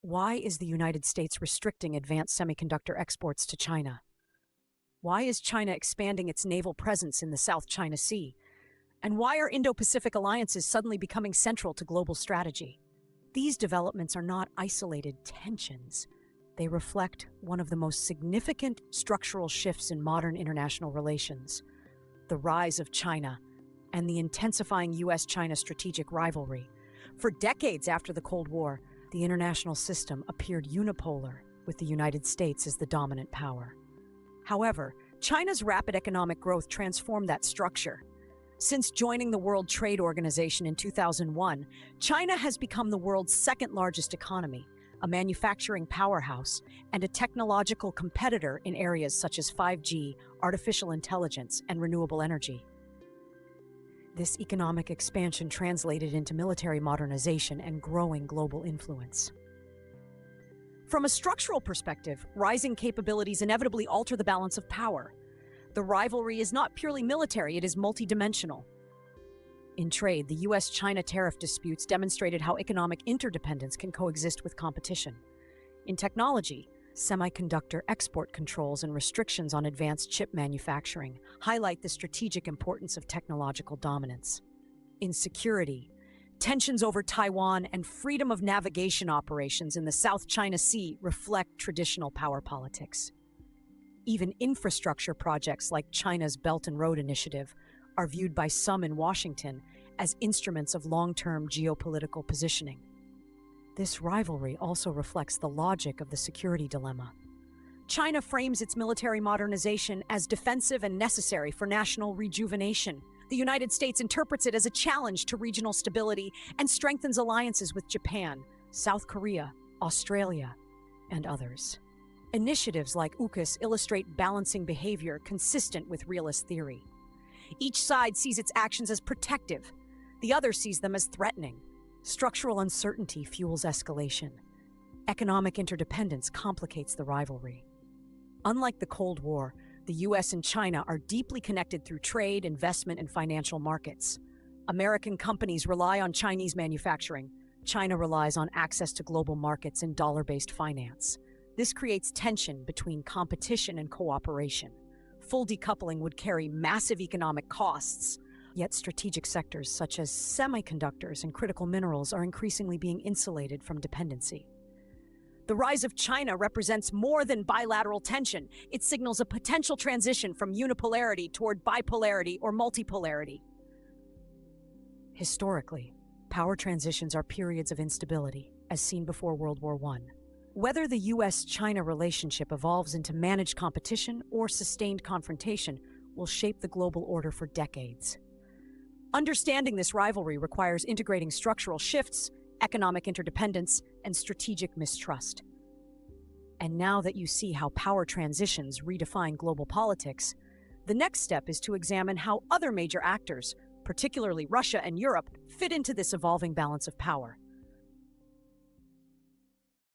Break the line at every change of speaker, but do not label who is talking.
Why is the United States restricting advanced semiconductor exports to China? Why is China expanding its naval presence in the South China Sea? And why are Indo-Pacific alliances suddenly becoming central to global strategy? These developments are not isolated tensions. They reflect one of the most significant structural shifts in modern international relations: the rise of China and the intensifying US-China strategic rivalry. For decades after the Cold War, the international system appeared unipolar, with the United States as the dominant power. However, China's rapid economic growth transformed that structure. Since joining the World Trade Organization in 2001, China has become the world's second-largest economy, a manufacturing powerhouse, and a technological competitor in areas such as 5G, artificial intelligence, and renewable energy. This economic expansion translated into military modernization and growing global influence. From a structural perspective, rising capabilities inevitably alter the balance of power. The rivalry is not purely military, it is multidimensional. In trade, the US-China tariff disputes demonstrated how economic interdependence can coexist with competition. In technology, semiconductor export controls and restrictions on advanced chip manufacturing highlight the strategic importance of technological dominance. In security, tensions over Taiwan and freedom of navigation operations in the South China Sea reflect traditional power politics. Even infrastructure projects like China's Belt and Road Initiative are viewed by some in Washington as instruments of long-term geopolitical positioning. This rivalry also reflects the logic of the security dilemma. China frames its military modernization as defensive and necessary for national rejuvenation. The United States interprets it as a challenge to regional stability and strengthens alliances with Japan, South Korea, Australia, and others. Initiatives like AUKUS illustrate balancing behavior consistent with realist theory. Each side sees its actions as protective, the other sees them as threatening. Structural uncertainty fuels escalation. Economic interdependence complicates the rivalry. Unlike the Cold War, the US and China are deeply connected through trade, investment, and financial markets. American companies rely on Chinese manufacturing. China relies on access to global markets and dollar-based finance. This creates tension between competition and cooperation. Full decoupling would carry massive economic costs, yet strategic sectors such as semiconductors and critical minerals are increasingly being insulated from dependency. The rise of China represents more than bilateral tension. It signals a potential transition from unipolarity toward bipolarity or multipolarity. Historically, power transitions are periods of instability, as seen before World War I. Whether the US-China relationship evolves into managed competition or sustained confrontation will shape the global order for decades. Understanding this rivalry requires integrating structural shifts, economic interdependence, and strategic mistrust. And now that you see how power transitions redefine global politics, the next step is to examine how other major actors, particularly Russia and Europe, fit into this evolving balance of power.